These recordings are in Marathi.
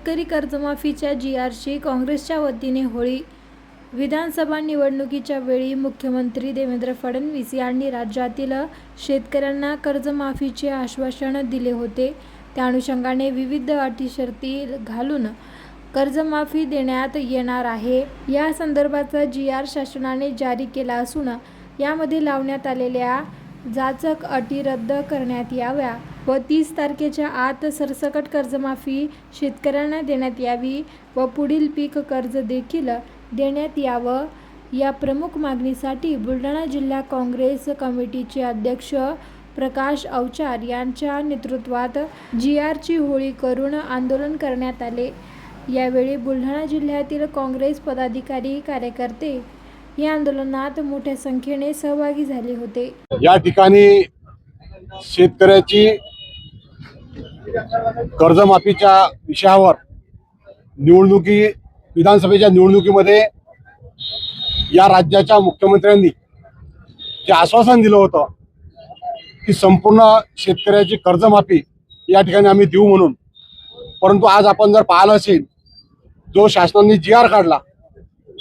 शेतकरी कर्जमाफीच्या GRची काँग्रेसच्या वतीने होळी. विधानसभा निवडणुकीच्या वेळी मुख्यमंत्री देवेंद्र फडणवीस यांनी राज्यातील शेतकऱ्यांना कर्जमाफीचे आश्वासन दिले होते. त्या अनुषंगाने विविध अटी-शर्ती घालून कर्जमाफी देण्यात येणार आहे. या संदर्भाचा GR शासनाने जारी केला असून यामध्ये लावण्यात आलेल्या जाचक अटी रद्द करण्यात याव्या व 30 तारखेच्या आत सरसकट कर्जमाफी शेतकऱ्यांना देण्यात यावी व पुढील पीक कर्ज देखील देण्यात यावं. या प्रमुख मागणीसाठी बुलढाणा जिल्हा काँग्रेस कमिटीचे अध्यक्ष प्रकाश अवचार यांच्या नेतृत्वात GRची होळी करून आंदोलन करण्यात आले. यावेळी बुलढाणा जिल्ह्यातील काँग्रेस पदाधिकारी, कार्यकर्ते या आंदोलनात मोठ्या संख्येने सहभागी झाले होते. या ठिकाणी शेतकऱ्याची कर्जमाफीच्या विषयावर विधानसभेच्या निवडणुकीमध्ये या राज्याच्या मुख्यमंत्र्यांनी जे आश्वासन दिलं होतं की संपूर्ण शेतकऱ्याची कर्जमाफी या ठिकाणी आम्ही देऊ म्हणून, परंतु आज आपण जर पाहिलं असेल जो शासनाने GR काढला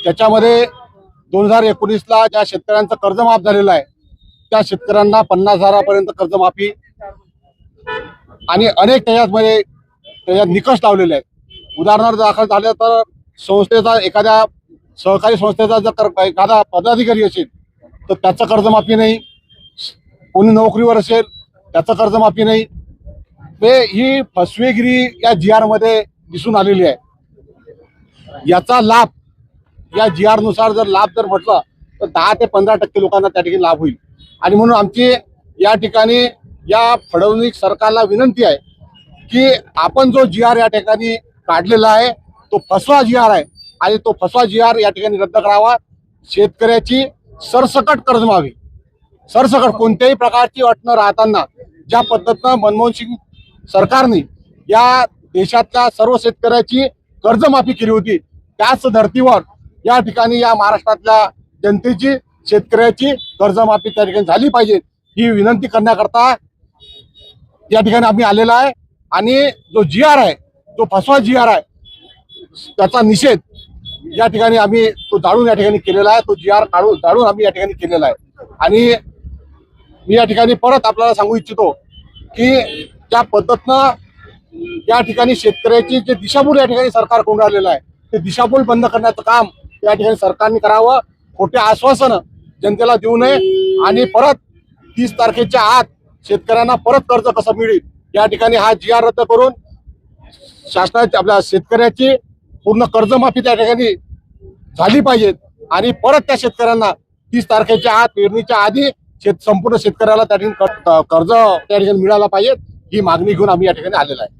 त्याच्यामध्ये 2019ला ज्या शेतकऱ्यांचं कर्ज माफ झालेलं आहे त्या शेतकऱ्यांना 50,000पर्यंत कर्जमाफी आणि अनेक त्याच्यात निकष लावलेले आहेत. उदाहरणार्थ दाखल झाले तर संस्थेचा एखाद्या सहकारी संस्थेचा जर एखादा पदाधिकारी असेल तर त्याचं कर्जमाफी नाही, कोणी नोकरीवर असेल त्याचं कर्जमाफी नाही. ही फसवेगिरी या GR मध्ये दिसून आलेली आहे. याचा लाभ या GR नुसार जर म्हटलं तर 10 ते 15% लोकांना त्या ठिकाणी लाभ होईल. आणि म्हणून आमची या ठिकाणी या फडणवीस सरकारला विनंती आहे की आपण जो GR या ठिकाणी काढलेला आहे तो फसवा GR आहे आणि तो फसवा GR या ठिकाणी रद्द करावा. शेतकऱ्याची सरसकट कर्जमाफी, सरसकट कोणत्याही प्रकारची अट न राहताना ज्या पद्धतीनं मनमोहन सिंग सरकारने या देशातल्या सर्व शेतकऱ्याची कर्जमाफी केली होती त्याच धर्तीवर या ठिकाणी या महाराष्ट्रातल्या जनतेची शेतकऱ्याची कर्जमाफी त्या ठिकाणी झाली पाहिजे ही विनंती करण्याकरता या ठिकाणी आम्ही आलेला आहे. आणि जो GR आहे जो फसवा GR आहे त्याचा निषेध या ठिकाणी आम्ही तो जाळून या ठिकाणी केलेला आहे. तो GR जाळून आम्ही या ठिकाणी केलेला आहे. आणि मी या ठिकाणी परत आपल्याला सांगू इच्छितो की ज्या पद्धतीनं या ठिकाणी शेतकऱ्याची जे दिशाभूल या ठिकाणी सरकार करून राहिलेलं आहे ते दिशाभूल बंद करण्याचं काम या ठिकाणी सरकारने करावं. खोटे आश्वासन जनतेला देऊ नये आणि परत 30 तारखेच्या आत शेतकऱ्यांना परत कर्ज कसं मिळेल या ठिकाणी हा GR रद्द करून शासनाची आपल्या शेतकऱ्याची पूर्ण कर्जमाफी त्या ठिकाणी झाली पाहिजे आणि परत त्या शेतकऱ्यांना 30 तारखेच्या आत पेरणीच्या आधी संपूर्ण शेतकऱ्याला त्या ठिकाणी कर्ज त्या ठिकाणी मिळाला पाहिजे ही मागणी घेऊन आम्ही या ठिकाणी आलेला आहे.